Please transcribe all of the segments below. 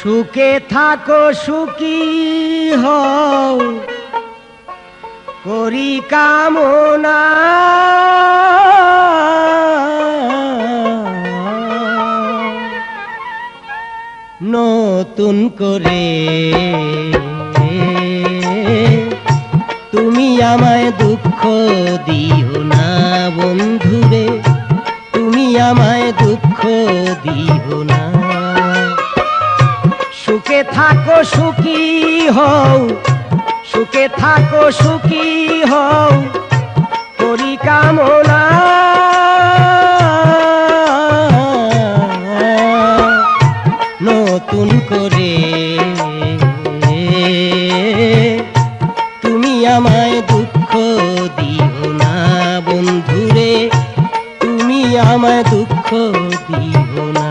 সুখে থাকো সুখী হও করি কামনা, নতুন করে তুমি আমায় দুঃখ দিও না বন্ধুরে, তুমি আমায় দুঃখ দিও না। সুখে থাকো সুখী হও, সুখে থাকো সুখী হও করি কামনা, নতুন করে তুমি আমায় দুঃখ দিও না বন্ধুরে, তুমি আমায় দুঃখ দিও না।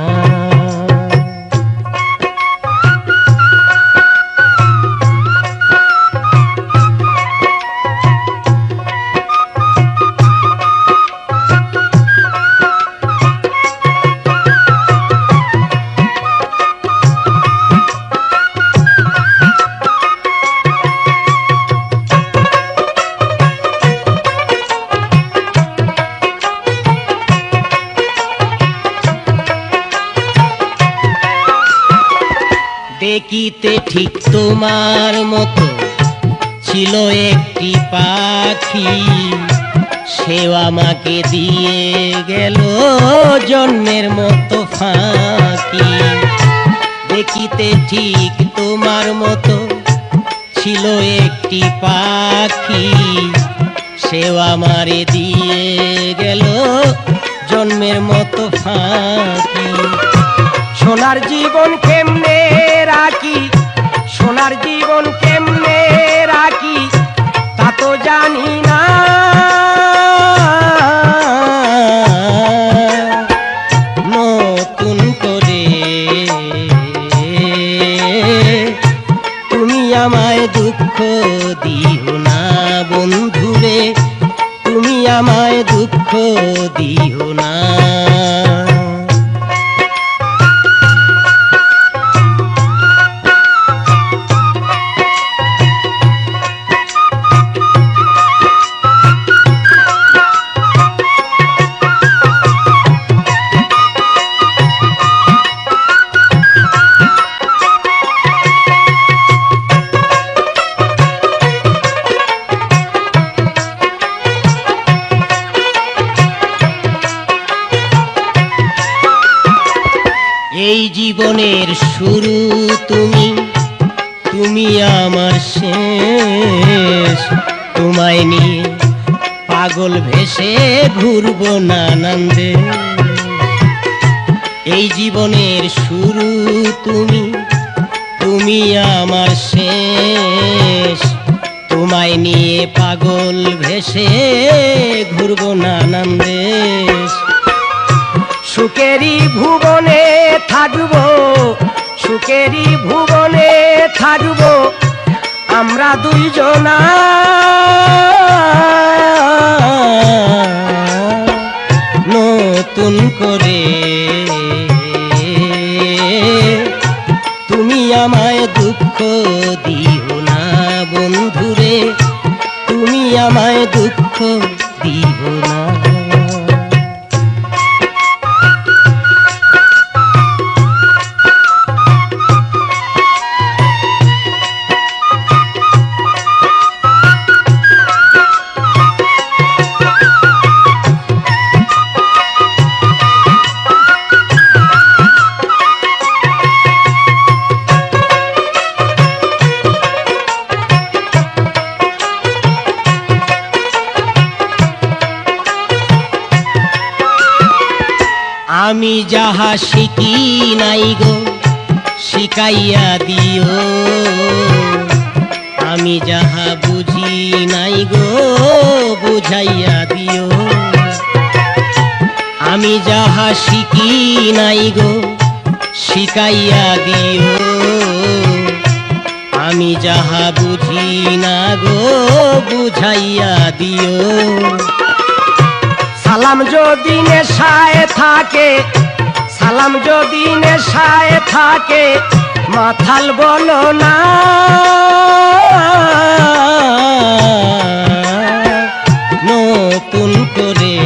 দেখিতে ঠিক তোমার মতো ছিল একটি পাখি, সেও আমাকে দিয়ে গেল জন্মের মতো ফাঁকি। দেখিতে ঠিক তোমার মতো ছিল একটি পাখি, সেও আমারে দিয়ে গেল জন্মের মতো ফাঁকি। সোনার জীবন কেমনে রাখি, সোনার জীবন কেমনে রাখি তা তো জানি না, নতুন করে তুমি আমায় দুঃখ দিও না বন্ধুরে, তুমি আমায় দুঃখ দিও না। এই জীবনের শুরু তুমি, তুমি আমার শেষ, তোমায় নিয়ে পাগল ভেসে ঘুরবো নানান্দে। এই জীবনের শুরু তুমি, তুমি আমার শেষ, তোমায় নিয়ে পাগল ভেসে ঘুরবো নানান্দে। সুখেরই ভুবনে থাকবো, সুখেরই ভুবনে থাকবো আমরা দুইজনা, নতুন করে তুমি আমায় দুঃখ দিও না বন্ধুরে, তুমি আমায় দুঃখ দিও না। আমি যাহা শিখি নাই গো শিখাইয়া দিও, আমি যাহা বুঝি নাই গো বুঝাইয়া দিও। আমি যাহা শিখি নাই গো শিখাইয়া দিও, আমি যাহা বুঝি না গো বুঝাইয়া দিও। সালাম যদি নেশায় থাকে, সালাম যদি নেশায় থাকে মাথাল বলো না নতুন করে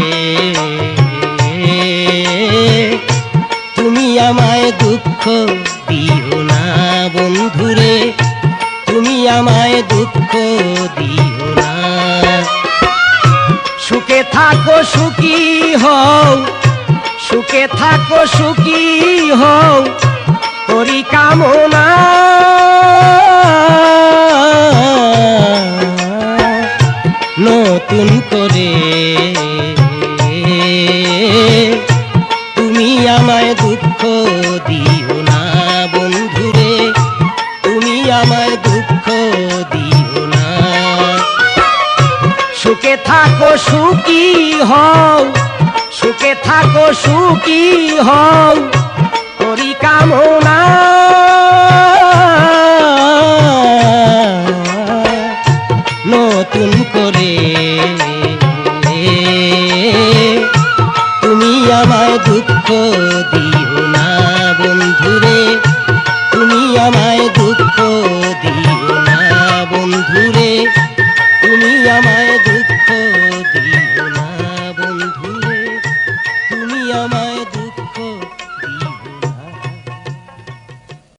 তুমি আমায় দুঃখ দিও না বন্ধুরে, তুমি আমায় দুঃখ দিও না। সুখে থাকো সুখী হও, সুখে থাকো সুখী হও করি কামনা। নতুন করে তুমি আমায় দুঃখ দিও না বন্ধুরে, তুমি আমায় দুঃখ দিও না। সুখে থাকো সুখী হও, সুখে থাকো সুখী হও করি কামনা। নতুন করে তুমি আমায় দুঃখ